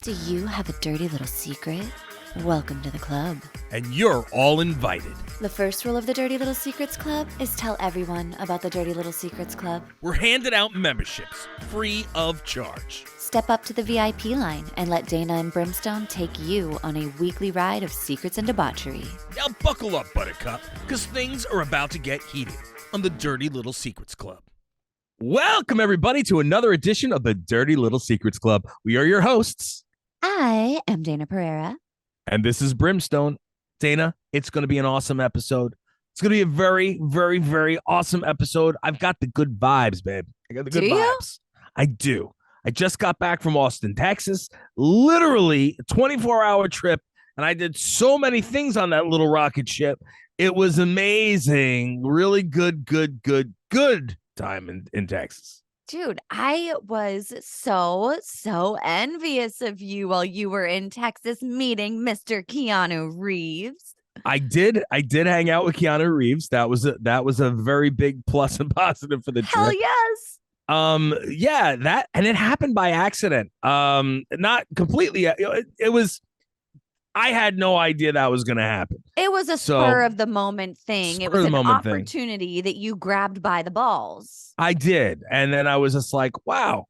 Do you have a dirty little secret? Welcome to the club. And you're all invited. The first rule of the Dirty Little Secrets Club is tell everyone about the Dirty Little Secrets Club. We're handing out memberships, free of charge. Step up to the VIP line and let Dayna and Brimstone take you on a weekly ride of secrets and debauchery. Now buckle up, Buttercup, because things are about to get heated on the Dirty Little Secrets Club. Welcome, everybody, to another edition of the Dirty Little Secrets Club. We are your hosts. I am Dayna Pereira. And this is Brimstone. Dayna, it's going to be an awesome episode. It's going to be a very, very, very awesome episode. I've got the good vibes, babe. I got the good vibes. I do. I just got back from Austin, Texas. Literally a 24-hour trip. And I did so many things on that little rocket ship. It was amazing. Really good time in Texas. Dude, I was so envious of you while you were in Texas meeting Mr. Keanu Reeves. I did hang out with Keanu Reeves. That was a very big plus and positive for the trip. Hell yes. Yeah, that, and it happened by accident. Not completely. It was. I had no idea that was going to happen. It was a spur of the moment thing. It was an opportunity that you grabbed by the balls. I did. And then I was just like, wow,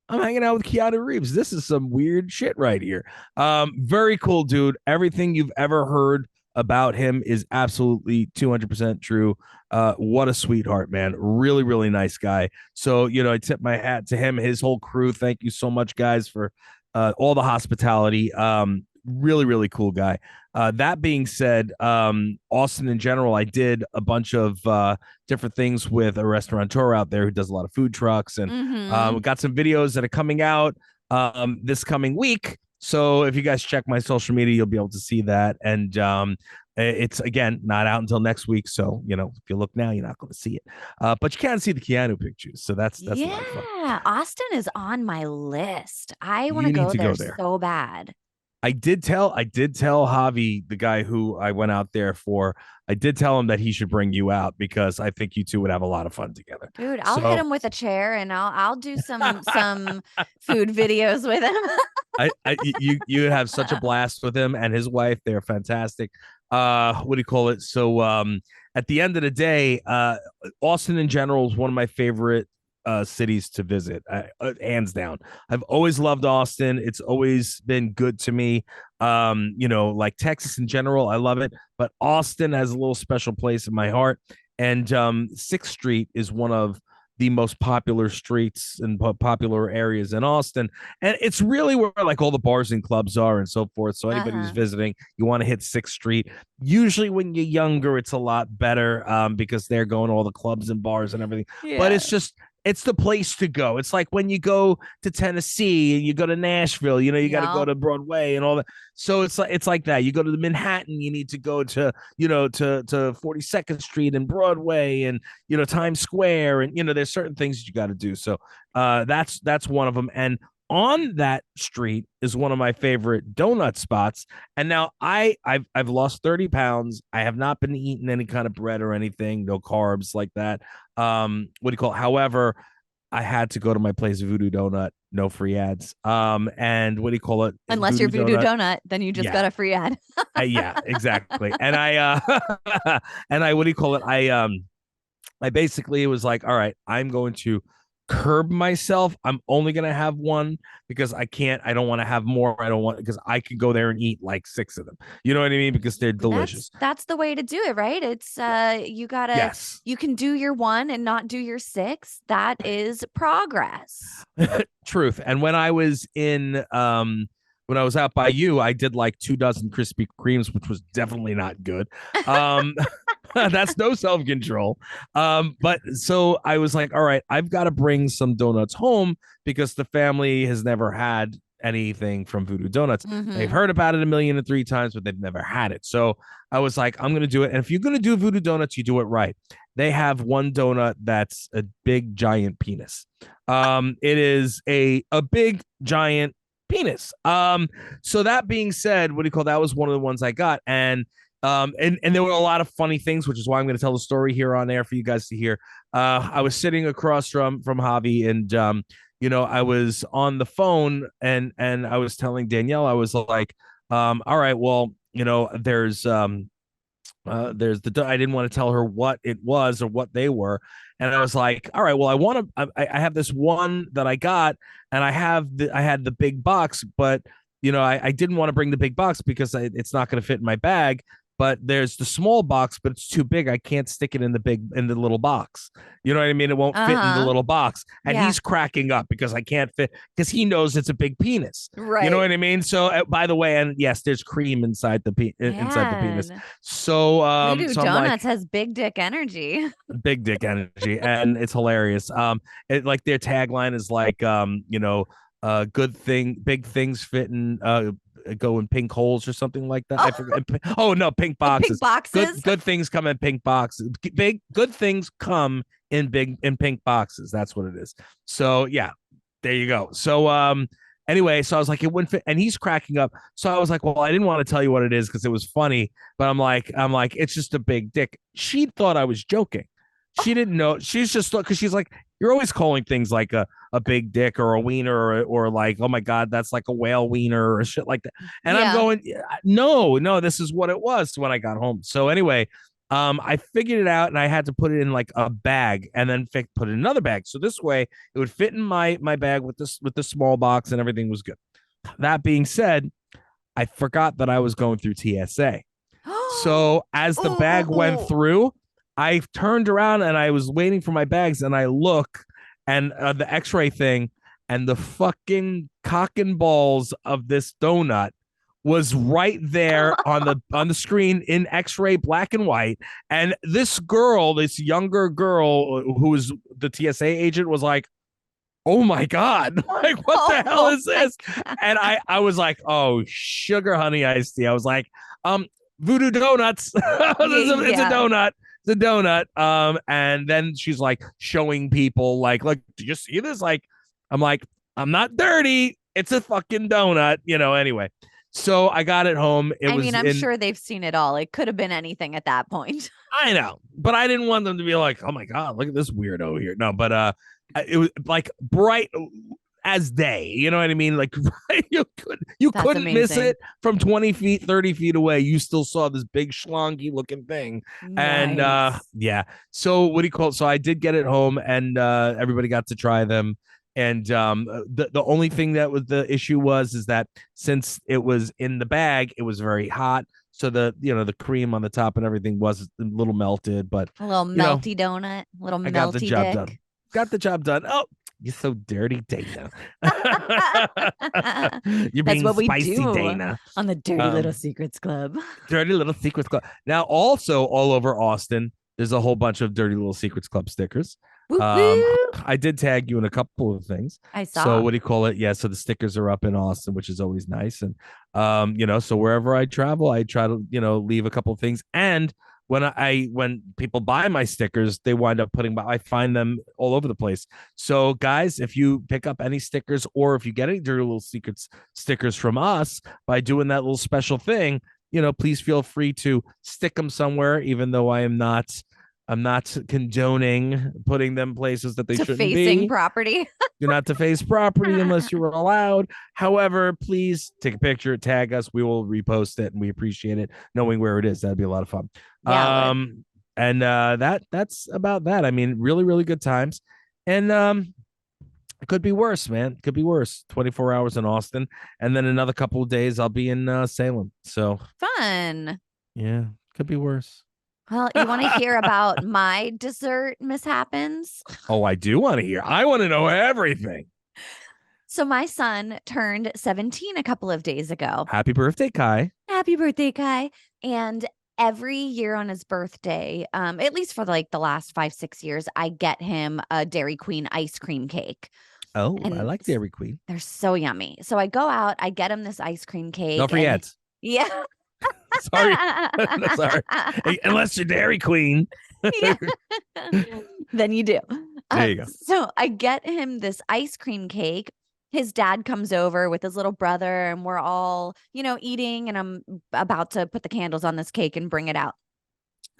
I'm hanging out with Keanu Reeves. This is some weird shit right here. Very cool, dude. Everything you've ever heard about him is absolutely 200% true. What a sweetheart, man. Really, really nice guy. So, I tip my hat to him, his whole crew. Thank you so much, guys, for all the hospitality. Really, really cool guy. That being said, Austin in general, I did a bunch of different things with a restaurateur out there who does a lot of food trucks, and we got some videos that are coming out this coming week. So if you guys check my social media, you'll be able to see that. And it's, again, not out until next week. So, if you look now, you're not going to see it. But you can see the Keanu pictures. So that's a lot of fun. Yeah, Austin is on my list. I want to go there so bad. I did tell Javi, the guy who I went out there for, I did tell him that he should bring you out because I think you two would have a lot of fun together. Dude, I'll hit him with a chair and I'll do some food videos with him. You have such a blast with him and his wife. They're fantastic. What do you call it? So at the end of the day, Austin in general is one of my favorite cities to visit, hands down. I've always loved Austin. It's always been good to me. Like Texas in general, I love it, but Austin has a little special place in my heart. And 6th Street is one of the most popular streets and popular areas in Austin, and it's really where like all the bars and clubs are and so forth. So anybody who's visiting, you want to hit 6th Street. Usually when you're younger, it's a lot better because they're going to all the clubs and bars and everything. Yeah. But it's the place to go. It's like when you go to Tennessee and you go to Nashville, you got to go to Broadway and all that. So it's like that. You go to the Manhattan, you need to go to, to 42nd Street and Broadway and, Times Square. And, there's certain things that you got to do. So that's one of them. And on that street is one of my favorite donut spots. And now I've lost 30 pounds. I have not been eating any kind of bread or anything, no carbs like that. What do you call it? However, I had to go to my place, Voodoo Donut, no free ads. And what do you call it? Unless you're Voodoo Donut, then you just got a free ad. Yeah, exactly. And I what do you call it? I basically was like, all right, I'm going to curb myself. I'm only going to have one because I don't want to have more. Because I could go there and eat like 6 of them. You know what I mean? Because they're delicious. That's the way to do it, right? It's you gotta, you can do your 1 and not do your 6. That is progress. Truth. And when I was when I was out by you, I did like 2 dozen Krispy Kremes, which was definitely not good. That's no self-control. But so I was like, all right, I've got to bring some donuts home because the family has never had anything from Voodoo Donuts. They've heard about it 1,003 times, but they've never had it. So I was like, I'm going to do it. And if you're going to do Voodoo Donuts, you do it right. They have one donut that's a big, giant penis. It is a big, giant penis. So that being said, what do you call that was one of the ones I got. And there were a lot of funny things, which is why I'm going to tell the story here on air for you guys to hear. I was sitting across from Javi, and I was on the phone and I was telling Danielle, I was like, all right, well, there's I didn't want to tell her what it was or what they were, and I was like, all right, well, I have this one that I got, and I had the big box, but I didn't want to bring the big box because it's not going to fit in my bag. But there's the small box, but it's too big. I can't stick it in the little box. You know what I mean? It won't fit in the Uh-huh. little box. And Yeah. he's cracking up because I can't fit because he knows it's a big penis. You know Right. what I mean? So by the way, and yes, there's cream inside the penis. Man. So Voodoo so I'm Donuts like has big dick energy. big dick energy, and it's hilarious. Like their tagline is like good thing, big things fit in go in pink holes or something like that. I Oh, forgot. Oh no, pink in pink boxes. boxes. Good things come in pink boxes. Big good things come in pink boxes. That's what it is. So yeah, there you go. So anyway, so I was like, it wouldn't fit, and he's cracking up. So I was like, well, I didn't want to tell you what it is because it was funny, but I'm like, it's just a big dick. She thought I was joking. She didn't know. She's just because she's like, you're always calling things like a big dick or a wiener or like, oh my God, that's like a whale wiener or shit like that. And I'm Yeah. going, no, this is what it was when I got home. So anyway, I figured it out and I had to put it in like a bag and then put it in another bag. So this way it would fit in my bag with the small box and everything was good. That being said, I forgot that I was going through TSA. So as the bag went Oh, through, I turned around and I was waiting for my bags and I look and the x-ray thing and the fucking cock and balls of this donut was right there on the screen in x-ray black and white, and this younger girl who was the TSA agent was like, oh my God, like what the hell oh is my this? God. And I was like, oh, sugar honey iced tea. I was like, voodoo donuts. Yeah, It's a yeah. donut. It's a donut. And then she's like showing people like, do you see this? Like, I'm like, I'm not dirty. It's a fucking donut, anyway. So I got it home. It I mean, was I'm in sure they've seen it all. It could have been anything at that point. I know, but I didn't want them to be like, "Oh my God, look at this weirdo here." No, but it was like bright as day. You know what I mean? Like you That's couldn't miss amazing. it from 20 feet, 30 feet away. You still saw this big schlongy looking thing, and Nice. yeah. So what do you call it? So I did get it home, and everybody got to try them. And the only thing that was the issue was is that since it was in the bag, it was very hot, so the cream on the top and everything was a little melted, but A little you know melty donut, a little I got the melty job done. dick. Got the job done. Oh, you're so dirty, Dana. You're That's being what we spicy, do Dana. on the Dirty Little Um, Secrets Club. Dirty Little Secrets Club. Now, also all over Austin, there's a whole bunch of Dirty Little Secrets Club stickers. Woo woo. I did tag you in a couple of things. I So saw. what do you call it? Yeah, so the stickers are up in Austin, which is always nice. And so wherever I travel, I try to, leave a couple of things. And when people buy my stickers, they wind up I find them all over the place. So guys, if you pick up any stickers or if you get any Dirty Little Secrets stickers from us by doing that little special thing, please feel free to stick them somewhere, even though I'm not condoning putting them places that they To shouldn't facing be. property. You're not to face property unless you're allowed. However, please take a picture, tag us. We will repost it, and we appreciate it. Knowing where it is, that'd be a lot of fun. Yeah, it would. And that's about that. I mean, really, really good times. And it could be worse, man. It could be worse. 24 hours in Austin, and then another couple of days I'll be in Salem. So Fun. yeah, could be worse. Well, you want to hear about my dessert mishaps? Oh, I do want to hear. I want to know everything. So my son turned 17 a couple of days ago. Happy birthday, Kai. Happy birthday, Kai. And every year on his birthday, at least for like the last 5, 6 years, I get him a Dairy Queen ice cream cake. Oh, I And like Dairy Queen. they're so yummy. So I go out, I get him this ice cream Don't cake. And forget. yeah. Sorry. Sorry. Unless you're Dairy Queen. Yeah. Then you do. There you go. So I get him this ice cream cake. His dad comes over with his little brother, and we're all, eating. And I'm about to put the candles on this cake and bring it out.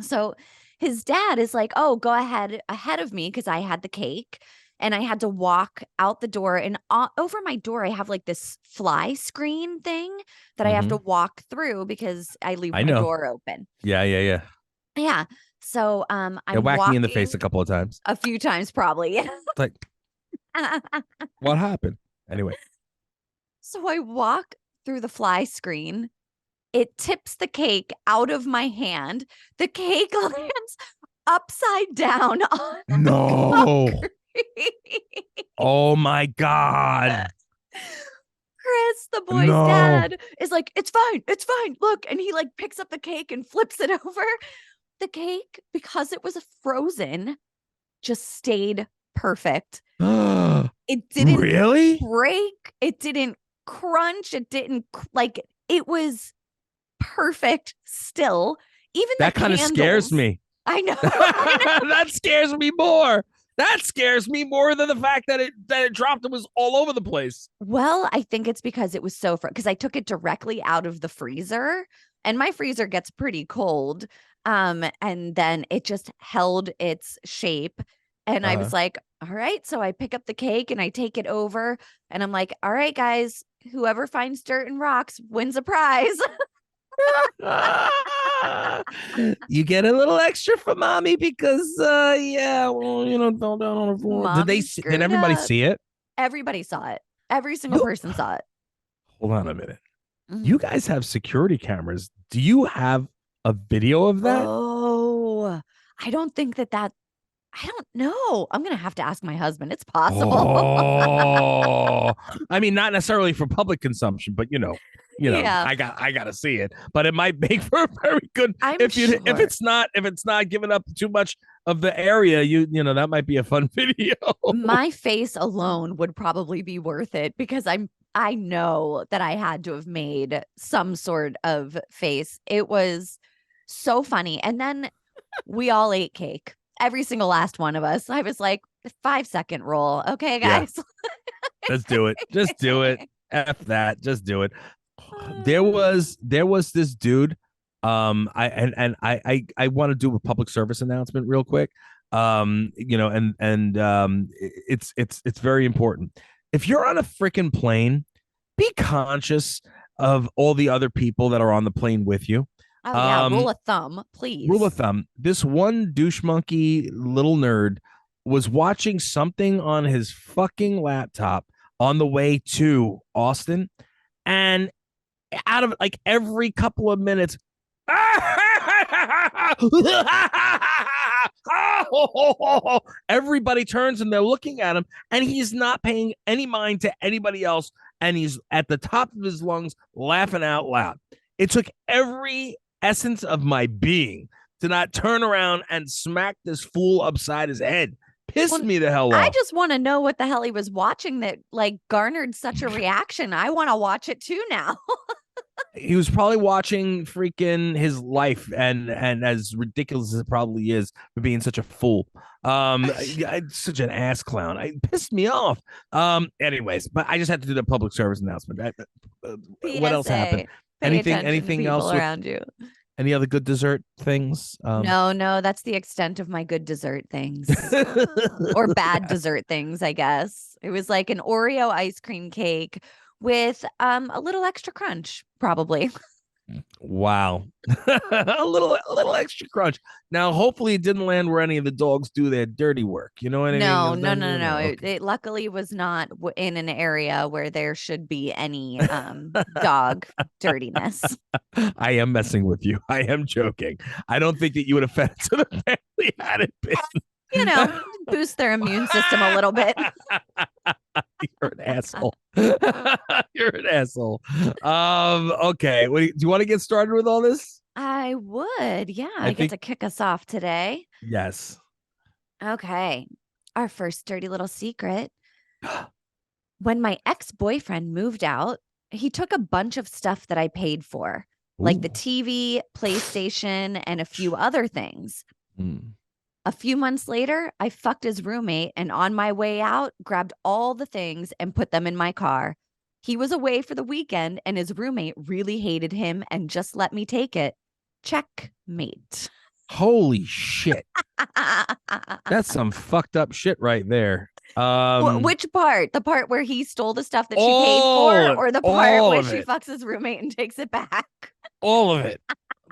So his dad is like, "Oh, go ahead of me because I had the cake." and I had to walk out the door, and over my door I have like this fly screen thing that I have to Mm-hmm. walk through because I leave I my know. door open. Yeah, yeah, yeah. Yeah. So It I'm whacked me in the face walking a couple of times. a few times probably. It's like, what happened? Anyway. So I walk through the fly screen. It tips the cake out of my hand. The cake lands upside down on No. concrete. Oh my God. Chris, the boy's No. dad, is like, it's fine. It's fine. Look. And he like picks up the cake and flips it over. The cake, because it was frozen, just stayed perfect. It didn't Really? break. It didn't crunch. It didn't like it was perfect still. Even the That kind of scares candles. me. I know. I know. That scares me more. That scares me more than the fact that it dropped and was all over the place. Well, I think it's because it was so because I took it directly out of the freezer, and my freezer gets pretty cold. And then it just held its shape. And I Uh-huh. was like, all right. So I pick up the cake and I take it over, and I'm like, all right, guys, whoever finds dirt and rocks wins a prize. You get a little extra for mommy because yeah, well, fell down on the floor. Mommy Did screwed everybody up. see it? Everybody saw it. Every single You person saw it. hold on a minute. You Mhm. guys have security cameras. Do you have a video of that? Oh, I don't think that I don't know. I'm gonna have to ask my husband. It's possible. Oh, I mean, not necessarily for public consumption, but Yeah, I gotta see it. But it might make for a very good I'm if sure. it's not giving up too much of the area. That might be a fun video. My face alone would probably be worth it because I know that I had to have made some sort of face. It was so funny. And then we all ate cake. Every single last one of us. I was like, 5-second roll. Okay, Yeah, guys. let's do it. Just do it. F that. Just do it. There was this dude. I want to do a public service announcement real quick. It's very important. If you're on a freaking plane, be conscious of all the other people that are on the plane with you. Oh yeah, Um, rule of thumb, Rule of please. thumb: this one douche monkey little nerd was watching something on his fucking laptop on the way to Austin, and out of like every couple of minutes, everybody turns and they're looking at him, and he's not paying any mind to anybody else, and he's at the top of his lungs laughing out loud. It took every essence of my being to not turn around and smack this fool upside his head. Pissed Well, me the hell I off. just want to know what the hell he was watching that like garnered such a reaction. I want to watch it too now. He was probably watching freaking his life, and as ridiculous as it probably is for being such a fool, such an ass clown. It pissed me off. Anyways, but I just had to do the public service announcement. What else happened? PSA. Pay anything attention to anything people else with around you. any other good dessert things? No, no, that's the extent of my good dessert things or bad dessert things, I guess. It was like an Oreo ice cream cake with a little extra crunch, probably. Wow. A little extra crunch. Now, hopefully it didn't land where any of the dogs do their dirty work. You know what I mean? No, 'Cause no, then, no, no, no. It, okay. it luckily was not in an area where there should be any dog dirtiness. I am messing with you. I am joking. I don't think that you would have fed it to the family had it been. You know, boost their immune system a little bit. You're an asshole. You're an asshole. Okay. Do you want to get started with all this? I would. Yeah, I I get think to kick us off today. yes. Okay. Our first dirty little secret. When my ex-boyfriend moved out, he took a bunch of stuff that I paid for, like the Ooh. TV, PlayStation, and a few other things. Mm. A few months later, I fucked his roommate and on my way out, grabbed all the things and put them in my car. He was away for the weekend and his roommate really hated him and just let me take it. Checkmate. Holy shit. That's some fucked up shit right there. Which part? The part where he stole the stuff that she paid for, All or the part all where of she it. fucks his roommate and takes it back? All of it.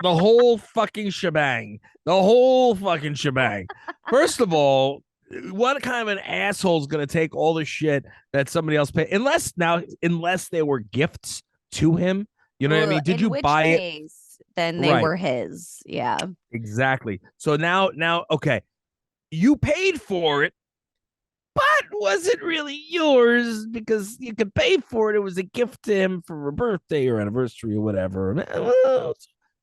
The whole fucking shebang. The whole fucking shebang. First of all, what kind of an asshole is going to take all the shit that somebody else paid? Unless they were gifts to him. You know what I Well, mean? Did in you which buy it? case, then they Right. were his. Yeah. Exactly. So now, okay, you paid for it, but was it really yours because you could pay for it? It was a gift to him for a birthday or anniversary or whatever. Well,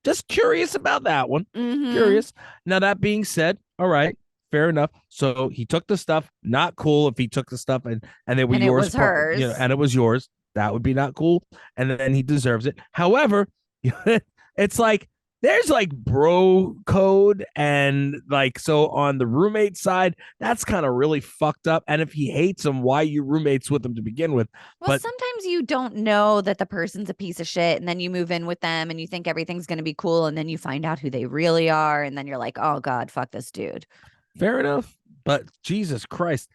just curious about that one. Mm-hmm. Curious. Now, that being said, all right, fair enough. So he took the stuff. Not cool if he took the stuff and they were And it yours, was hers. and it was yours. That would be not cool. And then he deserves it. However, it's like there's like bro code and like so on the roommate side that's kind of really fucked up, and if he hates him, why you roommates with him to begin with? Well, But sometimes you don't know that the person's a piece of shit, and then you move in with them and you think everything's going to be cool, and then you find out who they really are, and then you're like, oh God, fuck this dude. fair enough. But Jesus Christ,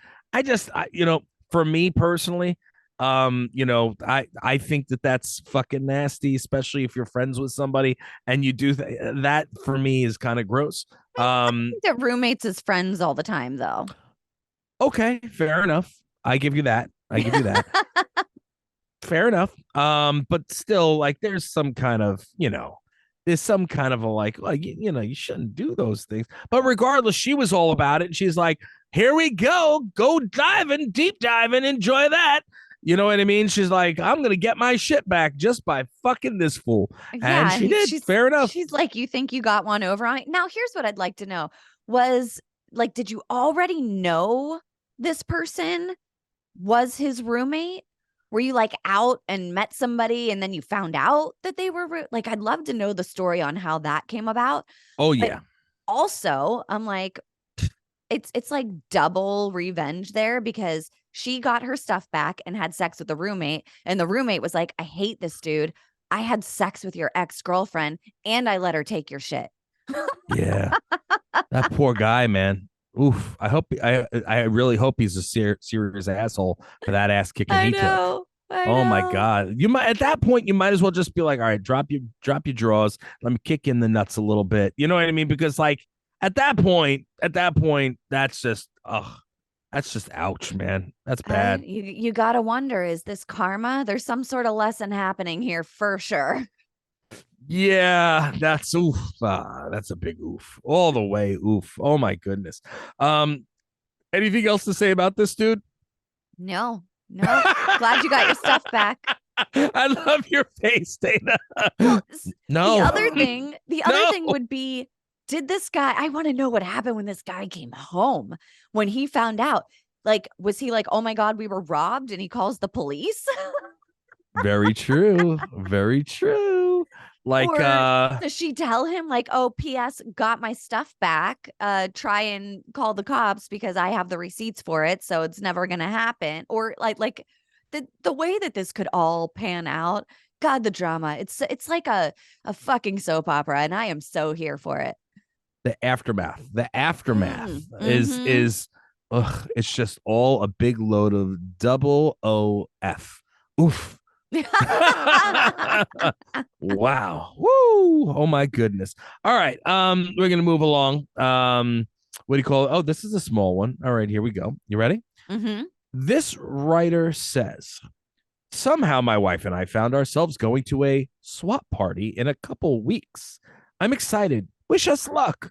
for me personally, I think that that's fucking nasty, especially if you're friends with somebody and you do that. For me is kind of gross. Think that roommates as friends all the time, though. Okay, fair enough. I give you that. I give you that. Fair enough. But still, like, there's some kind of a like, you shouldn't do those things. But regardless, she was all about it. And she's like, here we go diving, deep diving, enjoy that. You know what I mean? She's like, I'm gonna get my shit back just by fucking this fool. And Yeah, she did. Fair enough. she's like, you think you got one over on me? Now, here's what I'd like to know: was like, did you already know this person was his roommate? Were you like out and met somebody and then you found out that they were like, I'd love to know the story on how that came about. Oh But yeah. also, I'm like, it's like double revenge there because she got her stuff back and had sex with the roommate, and the roommate was like, I hate this dude. I had sex with your ex-girlfriend and I let her take your shit. Yeah. That poor guy, man. Oof. I really hope he's a serious asshole for that ass kicking I he took. know. I Oh my know. God. You might at that point you might as well just be like, all right, drop your drawers. Let me kick in the nuts a little bit. You know what I mean? Because like at that point, that's just ouch, man. That's bad. You gotta wonder, is this karma? There's some sort of lesson happening here for sure. Yeah, that's oof. That's a big oof. All the way oof. Oh my goodness. Anything else to say about this dude? No, no. Glad you got your stuff back. I love your face, Dana. Well, No. the other No. thing would be, did this guy, I want to know what happened when this guy came home, when he found out. Like, was he like, oh my God, we were robbed, and he calls the police? Very true. Very true. Like Or does she tell him, like, oh, P.S., got my stuff back. Try and call the cops because I have the receipts for it, so it's never gonna happen. Or like the way that this could all pan out. God, the drama. It's like a fucking soap opera, and I am so here for it. the aftermath. The aftermath Mm-hmm. is it's just all a big load of double OF. Oof. Wow. Woo. Oh my goodness. All right. We're gonna move along. What do you call it? Oh, this is a small one. All right, here we go. You ready? Mm-hmm. This writer says somehow my wife and I found ourselves going to a swap party in a couple weeks. I'm excited. Wish us luck.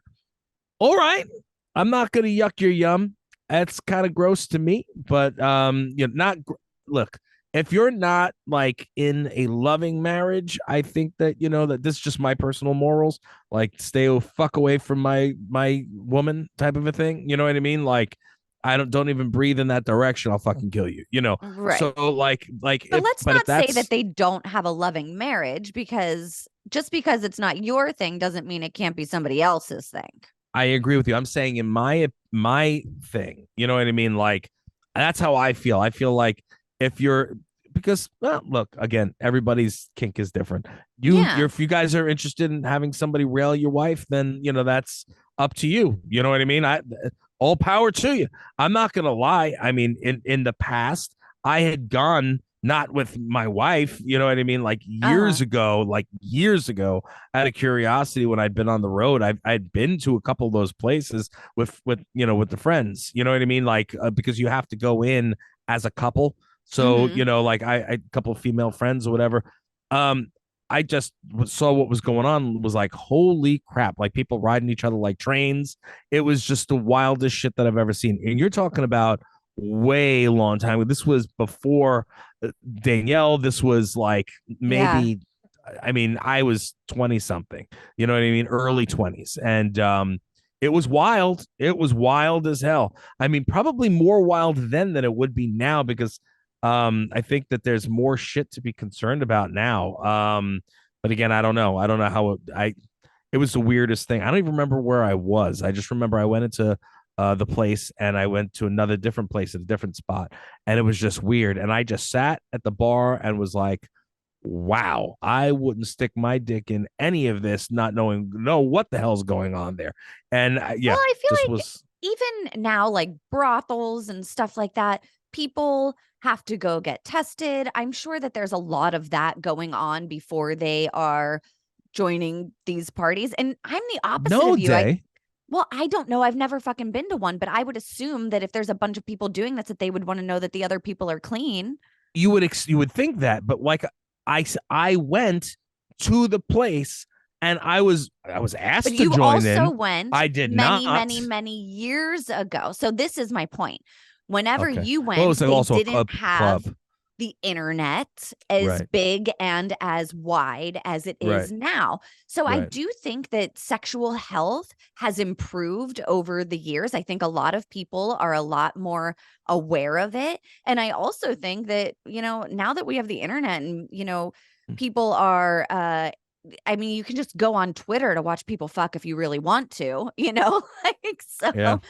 All right. I'm not gonna yuck your yum. That's kind of gross to me, but not look, if you're not like in a loving marriage, I think that that this is just my personal morals. Like, stay fuck away from my woman type of a thing. You know what I mean? Like, I don't even breathe in that direction. I'll fucking kill you. Right. So like But if let's but if not say that's that they don't have a loving marriage, because just because it's not your thing doesn't mean it can't be somebody else's thing. I agree with you. I'm saying in my thing, you know what I mean? Like, that's how I feel. I feel like if you're because well, look, again, everybody's kink is different. Yeah. If you guys are interested in having somebody rail your wife, then that's up to you. You know what I mean? I All power to you. I'm not gonna lie. I mean, in the past, I had gone not with my wife, you know what I mean? Uh-huh. Like years ago, out of curiosity, when I'd been on the road, I'd been to a couple of those places with the friends, you know what I mean? Because you have to go in as a couple. So, Mm-hmm. like I a couple of female friends or whatever. Um, I just saw what was going on, was like, holy crap, like people riding each other like trains. It was just the wildest shit that I've ever seen. And you're talking about way long time. This was before Danielle. This was like Yeah. maybe, I mean, I was 20 something, you know what I mean? Early 20s. And it was wild. It was wild as hell. I mean, probably more wild then than it would be now, because I think that there's more shit to be concerned about now. But again, I don't know. I don't know how it was the weirdest thing. I don't even remember where I was. I just remember I went into the place, and I went to another different place at a different spot, and it was just weird. And I just sat at the bar and was like, wow, I wouldn't stick my dick in any of this, not knowing what the hell's going on there. And Well, yeah, I feel just like was even now, like brothels and stuff like that, people have to go get tested. I'm sure that there's a lot of that going on before they are joining these parties. And I'm the opposite no of you. day. I don't know. I've never fucking been to one, but I would assume that if there's a bunch of people doing this, that they would want to know that the other people are clean. You would think that, but like I went to the place, and I was But asked to you join also in. went I did many, not. many, many years ago. So this is my point. Whenever Okay. you Well, it was went, they also a didn't club. have Club. the internet as Right. big and as wide as it is Right. now. So I Right. do think that sexual health has improved over the years. I think a lot of people are a lot more aware of it. And I also think that, now that we have the internet and, people are I mean, you can just go on Twitter to watch people fuck if you really want to, like, Yeah. so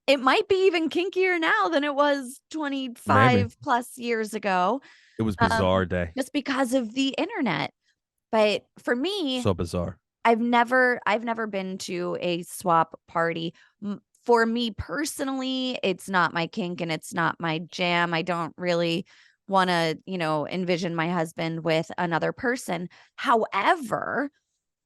it might be even kinkier now than it was Maybe 25 plus years ago, it was um, bizarre day. just because of the internet. But for me, So bizarre. I've never been to a swap party. For me personally, it's not my kink and it's not my jam. I don't really want to, envision my husband with another person. However,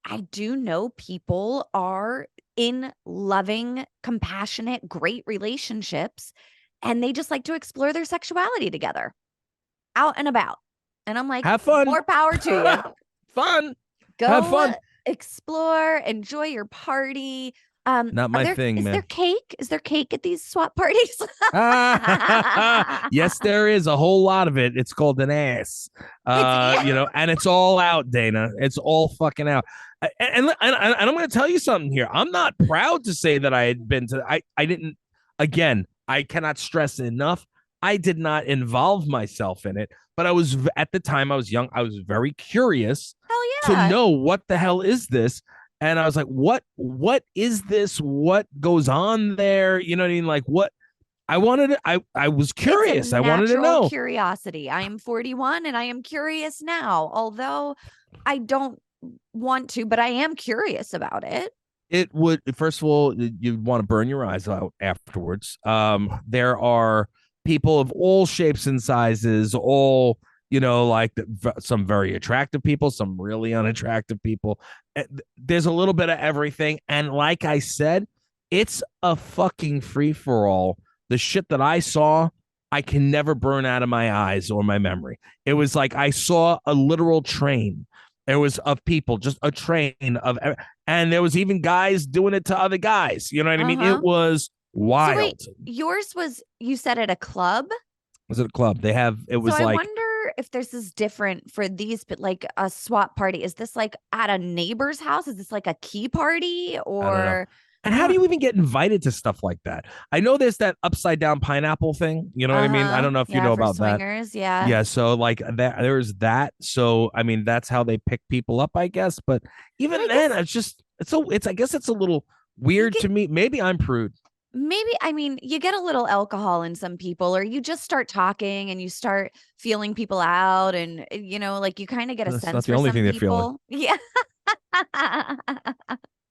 I do know people are in loving, compassionate, great relationships, and they just like to explore their sexuality together out and about. And I'm like, Have fun. more power to you. Fun. Have Go fun. explore, enjoy your party. Not Are my there thing, is there man. cake? Is there cake at these swap parties? Yes, there is a whole lot of it. It's called an ass. It's yeah. And it's all out, Dana. It's all fucking out. And I'm going to tell you something here. I'm not proud to say that I had been to. I didn't. Again, I cannot stress enough. I did not involve myself in it, but I was at the time I was young. I was very curious Hell to yeah. know what the hell is this. And I was like, what is this? What goes on there? You know what I mean? Like what I was It's a curious. I wanted to natural know. curiosity. I am 41 and I am curious now, although I don't want to, but I am curious about it. It would, first of all, you'd want to burn your eyes out afterwards. There are people of all shapes and sizes, all, like some very attractive people, some really unattractive people. There's a little bit of everything. And like I said, it's a fucking free for all. The shit that I saw, I can never burn out of my eyes or my memory. It was like I saw a literal train. There was of people, just a train of, and there was even guys doing it to other guys. You know what I mean? It Uh-huh. was So wait, wild. yours was you said at a club? Was it a club? It So was I like, wonder if this is different for these, but like a swap party. Is this like at a neighbor's house? Is this like a key party I don't know. or And I how do don't you even get invited to stuff like that? I know there's that upside down pineapple thing. You know what I mean? I uh-huh. don't know if you Yeah, know for about that. swingers, yeah. Yeah, so like that, there's that. So I mean, that's how they pick people up, I guess. But But even I then, guess it's I guess it's a little you weird can to me. Maybe I'm prude. Maybe, I mean, you get a little alcohol in some people, or you just start talking and you start feeling people out, and like you kind of get a That's not sense the for only some thing they're feeling. people. Yeah.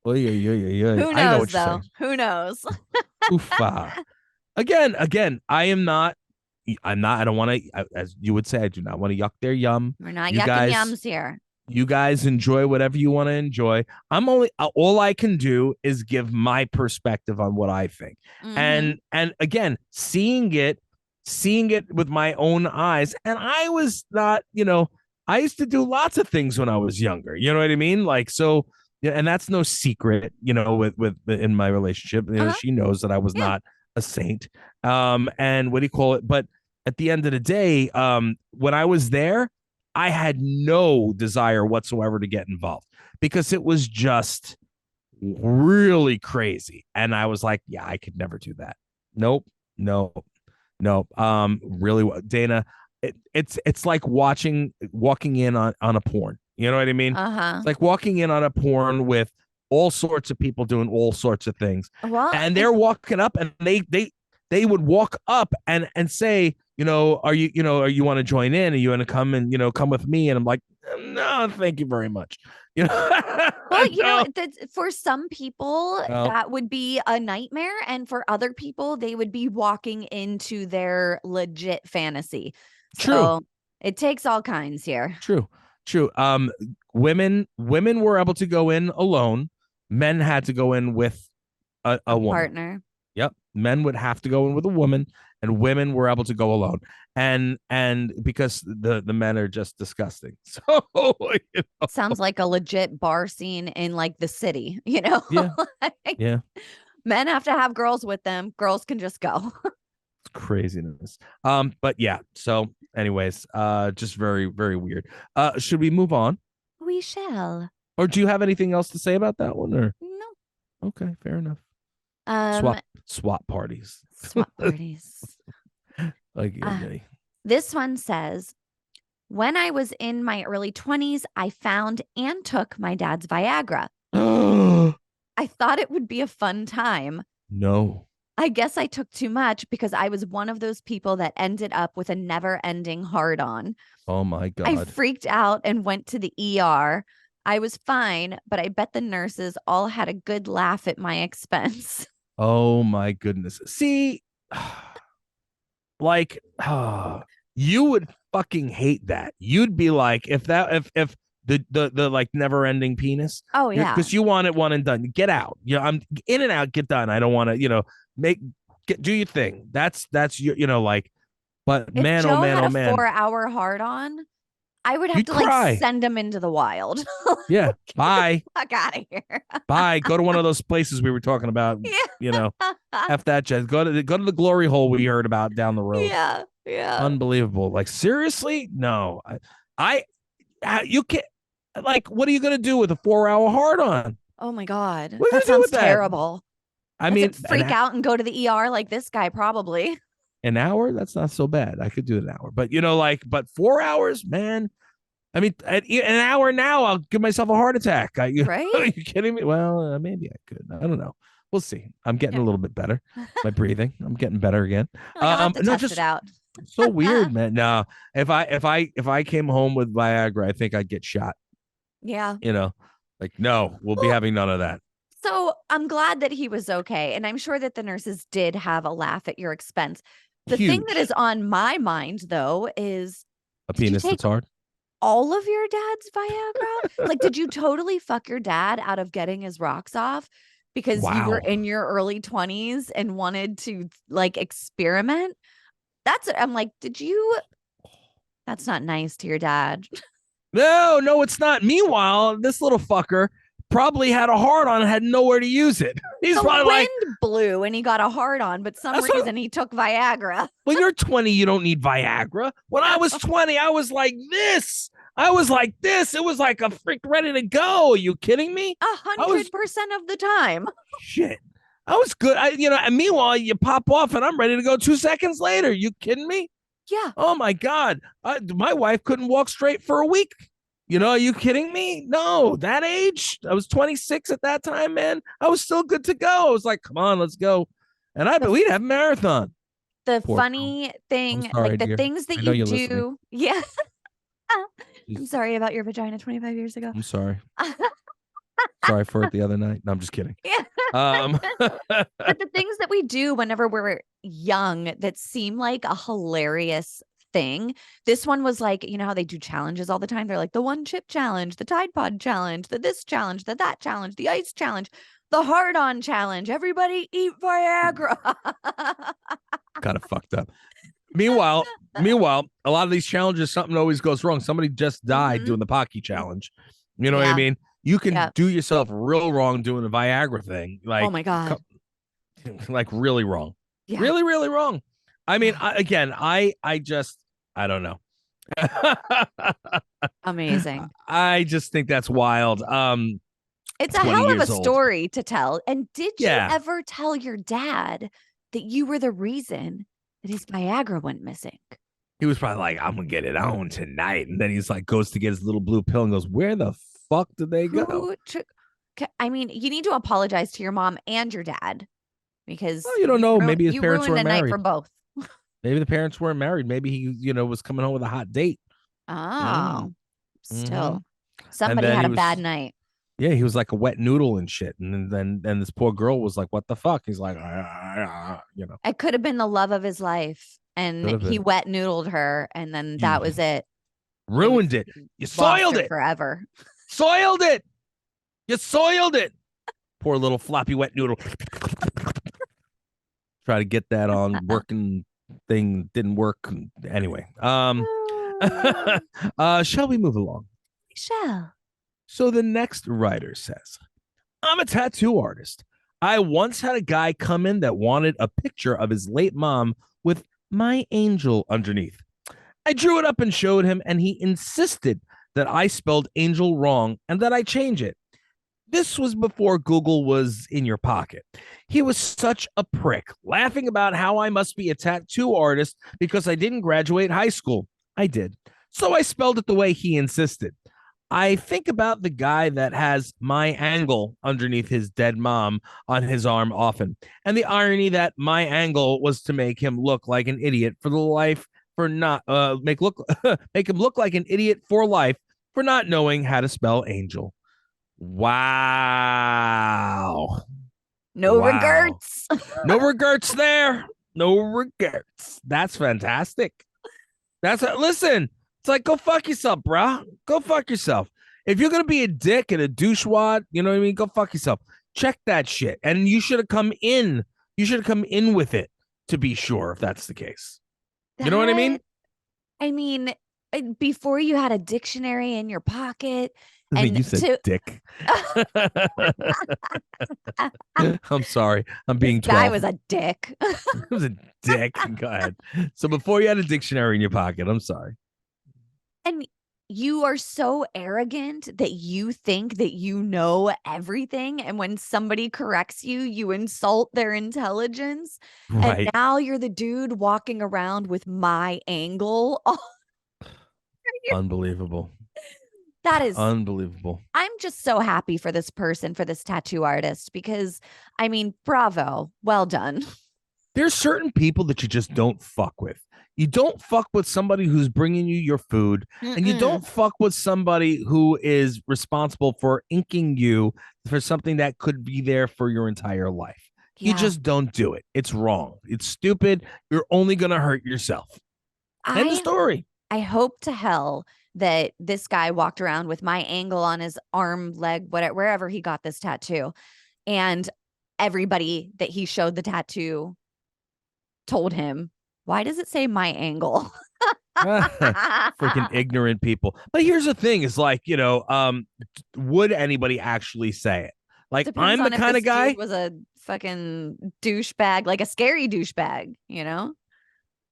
Oy, oy, oy, oy, oy. Who I know knows what you're though? saying. Who knows? Oofa. Again, I am not. I'm not. I don't want to. As you would say, I do not want to yuck their yum. We're not You yucking guys, yums here. you guys enjoy whatever you want to enjoy. I'm only all I can do is give my perspective on what I think. Mm-hmm. And again, seeing it with my own eyes. And I was not, I used to do lots of things when I was younger. You know what I mean? Like so yeah, and that's no secret, with in my relationship. Uh-huh. She knows that I was Yeah. not a saint. And what do you call it? But at the end of the day, when I was there, I had no desire whatsoever to get involved because it was just really crazy. And I was like, yeah, I could never do that. Nope. No, no. Really, Dayna, it's like walking in on a porn. You know what I mean? Uh-huh. It's like walking in on a porn with all sorts of people doing all sorts of things. Well, And they're walking up and they would walk up and say, are you want to join in? Are you want to come and, come with me? And I'm like, no, thank you very much. You know, well, no, for some people no, that would be a nightmare, and for other people they would be walking into their legit fantasy. true, So it takes all kinds here. true, true. Women were able to go in alone. Men had to go in with A a woman. partner. Yep. Men would have to go in with a woman, and women were able to go alone. And because the men are just disgusting. So Sounds like a legit bar scene in like the city, you know? yeah, Like, yeah. men have to have girls with them. Girls can just go. It's craziness. But yeah, so anyways, just very, very weird. Should we move on? We shall. Or do you have anything else to say about that one? Or No. okay, fair enough. Um, Swap parties. swap parties. Like Uh, this one says, when I was in my early 20s, I found and took my dad's Viagra. I thought it would be a fun time. no. I guess I took too much because I was one of those people that ended up with a never ending hard on. Oh my I God. freaked out and went to the ER. I was fine, but I bet the nurses all had a good laugh at my expense. Oh my goodness. See, like you would fucking hate that. You'd be like, if the like never ending penis, Oh, yeah. because you want it one and done. Get out. I'm in and out, get done. I don't want to, make do your thing. That's your, like, but If man, oh Joe man, had oh a man, 4-hour hard on, I would have you'd to like cry. send him into the wild. Yeah. Get the Bye. fuck out of here. Bye. Go to one of those places we were talking about, you know. Yeah. F that jazz. Go to the glory hole we heard about down the road. Yeah. Yeah. Unbelievable. Like seriously? No. You can't, like, what are you gonna do with a 4 hour hard on? Oh my God. What are you That gonna do sounds with that? terrible. I Does mean, it freak out and go to the ER like this guy probably? an hour? That's not so bad. I could do an hour. But but 4 hours, man. I mean, an hour now, I'll give myself a heart attack. Are Right? you kidding me? Well, maybe I could. I don't know. We'll see. I'm getting Yeah. a little bit better. My breathing, I'm getting better again. Like, I'll have to No, test it just out. so weird, man. No, if I came home with Viagra, I think I'd get shot. Yeah. Like no, we'll be Well, having none of that. so I'm glad that he was okay. And I'm sure that the nurses did have a laugh at your expense. The thing that Huge. is on my mind, though, is A did you penis take that's hard. all of your dad's Viagra? Like, did you totally fuck your dad out of getting his rocks off because you were Wow. in your early 20s and wanted to like experiment? I'm like, that's not nice to your dad. No, no, it's not. Meanwhile, this little fucker probably had a hard on and had nowhere to use it. He's The probably like, wind blew and he got a hard on, but some that's what, reason he took Viagra. when you're 20, you don't need Viagra. When I was 20, I was like this. I was like this. It was like a freak ready to go. Are you kidding me? I was 100% of the time. shit. I was good. And meanwhile, you pop off and I'm ready to go 2 seconds later. You kidding me? Yeah. Oh my God. My wife couldn't walk straight for a week. Are you kidding me? No, that age. I was 26 at that time, man. I was still good to go. I was like, come on, let's go. And I The bet we'd have a marathon. the Poor girl. funny I'm thing, sorry, like the dear. things that I know you you're listening. do, yeah. I'm She's, sorry about your vagina 25 years ago. I'm sorry. Sorry for it the other night. No, I'm just kidding. Yeah. Um, But the things that we do whenever we're young that seem like a hilarious thing. This one was like, you know how they do challenges all the time? They're like the one chip challenge, the Tide Pod challenge, the this challenge, the that challenge, the ice challenge, the hard on challenge. Everybody eat Viagra. kind of fucked up. Meanwhile, a lot of these challenges, something always goes wrong. Somebody just died doing Mhm. the Pocky challenge. You know what I Yeah. mean? You can Yeah. do yourself real wrong doing a Viagra thing, Oh my God. like really wrong, Yeah. really, really wrong. I mean, I just, I don't know. Amazing. I just think that's wild. It's a 20 hell of a years old. story to tell. And did you Yeah. ever tell your dad that you were the reason that his Viagra went missing? He was probably like, I'm gonna get it on tonight. And then he's like, goes to get his little blue pill and goes, where the fuck did they go? Who took I mean, you need to apologize to your mom and your dad because Well, you don't know. Maybe his you parents ruined were a night for married. both. Maybe the parents weren't married. Maybe he, was coming home with a hot date. Mm, Oh, hmm still. And Somebody then had he a bad was, night. yeah, he was like a wet noodle and shit. And then this poor girl was like, what the fuck? He's like, It could have been the love of his life could and have he been. wet noodled her and then that You was it. It was ruined it. You lost soiled her it. forever. Soiled it. You soiled it. Poor little floppy wet noodle. Try to get that on working thing. Didn't work. Anyway. Shall we move along? Michelle. So the next writer says, I'm a tattoo artist. I once had a guy come in that wanted a picture of his late mom with my angel underneath. I drew it up and showed him, and he insisted that I spelled angel wrong and that I change it. This was before Google was in your pocket. He was such a prick, laughing about how I must be a tattoo artist because I didn't graduate high school. I did. So I spelled it the way he insisted. I think about the guy that has my angle underneath his dead mom on his arm often, and the irony that my angle was to make him look like an idiot for the life for not make him look like an idiot for life for not knowing how to spell angel. Wow. No Wow. regrets. No regrets there. No regrets. That's fantastic. Listen, it's like, go fuck yourself, bro. Go fuck yourself. If you're going to be a dick and a douchewad, you know what I mean? Go fuck yourself. Check that shit. And you should have come in. You should have come in with it to be sure if that's the case. You know what I mean? That, I mean, before you had a dictionary in your pocket and You said to dick. I'm sorry. I'm this being guy 12. was a dick. It was a dick. Go ahead. So before you had a dictionary in your pocket, I'm sorry. And you are so arrogant that you think that you know everything. And when somebody corrects you, you insult their intelligence. And Right. now you're the dude walking around with my angle. Unbelievable. That is, Unbelievable. I'm just so happy for this person, for this tattoo artist, because I mean, bravo. Well done. There's certain people that you just don't fuck with. You don't fuck with somebody who's bringing you your food, and you Mm-mm. don't fuck with somebody who is responsible for inking you for something that could be there for your entire life. You Yeah. just don't do it. It's wrong. It's stupid. You're only going to hurt yourself. End of I story. I hope to hell that this guy walked around with my angle on his arm, leg, whatever, wherever he got this tattoo. And everybody that he showed the tattoo told him, why does it say my angle? Freaking ignorant people. But here's the thing is like, would anybody actually say it? Like, Depends I'm the on if kind this of guy. dude was a fucking douchebag, like a scary douchebag, you know?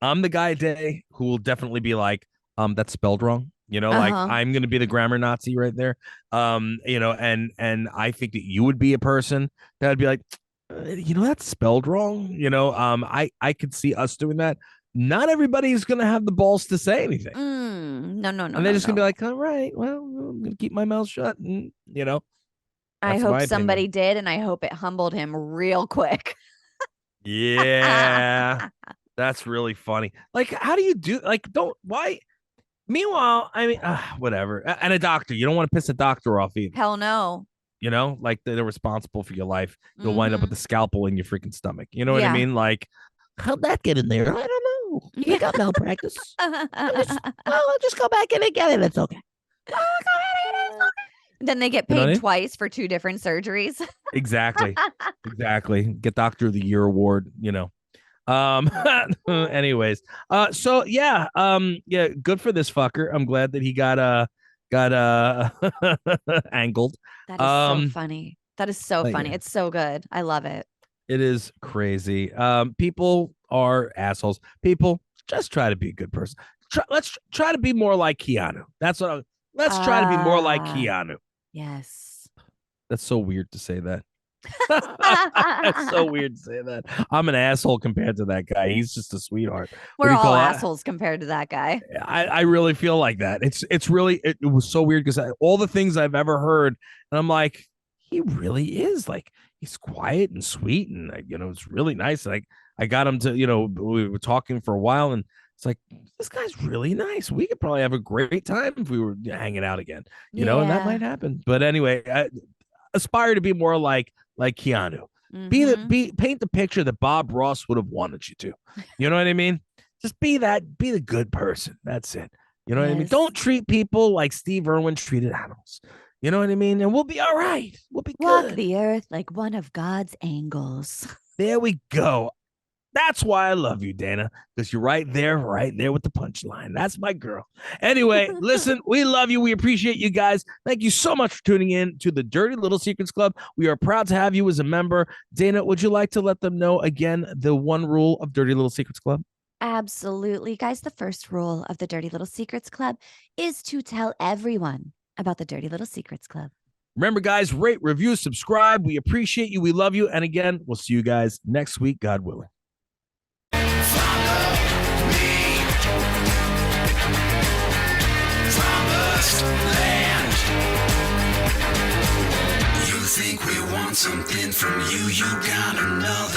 I'm the guy today who will definitely be like, that's spelled wrong. Like Uh-huh. I'm gonna be the grammar Nazi right there. And I think that you would be a person that would be like, that's spelled wrong. I could see us doing that. Not everybody's gonna have the balls to say anything. No, no, no, And they're no, just gonna be no. like, all right, well, I'm gonna keep my mouth shut. And, I that's hope my opinion. somebody did, and I hope it humbled him real quick. Yeah, that's really funny. Like, how do you do? Like, don't why? Meanwhile, I mean, whatever. And a doctor, you don't want to piss a doctor off either. Hell no. You know, like they're responsible for your life. You'll wind up with Mm-hmm. a scalpel in your freaking stomach. You know what I Yeah. mean? Like, how'd that get in there? I don't know. You got malpractice. I'll just go back in and get it. It's okay. Then they get You know what I paid mean? twice for 2 different surgeries. Exactly. Exactly. Get Doctor of the Year award. You know. Um. Anyways. So yeah. Yeah. Good for this fucker. I'm glad that he got angled. That is so Um. funny. That is so But funny. yeah. It's so good. I love it. It is crazy. People are assholes. People just try to be a good person. Let's try to be more like Keanu. Let's try to be more like Ah, Keanu. yes. That's so weird to say that. That's so weird to say that. I'm an asshole compared to that guy. He's just a sweetheart. What We're do you all call it? assholes compared to that guy. I really feel like that. It's really it was so weird because all the things I've ever heard, and I'm like, he really is like he's quiet and sweet, and it's really nice. Like I got him to we were talking for a while, and it's like this guy's really nice. We could probably have a great time if we were hanging out again, and that Yeah. might happen. But anyway, I aspire to be more like Keanu. Mm-hmm. Paint the picture that Bob Ross would have wanted you to. You know what I mean? Just be the good person. That's it. You know what I mean? Yes. Don't treat people like Steve Irwin treated animals. You know what I mean? And we'll be all right. We'll be Walk good. the earth like one of God's angles. There we go. That's why I love you, Dana, because you're right there with the punchline. That's my girl. Anyway, listen, we love you. We appreciate you guys. Thank you so much for tuning in to the Dirty Little Secrets Club. We are proud to have you as a member. Dana, would you like to let them know again the one rule of Dirty Little Secrets Club? Absolutely. Guys, the first rule of the Dirty Little Secrets Club is to tell everyone about the Dirty Little Secrets Club. Remember, guys, rate, review, subscribe. We appreciate you. We love you. And again, we'll see you guys next week, God willing. Think we want something from you, you got another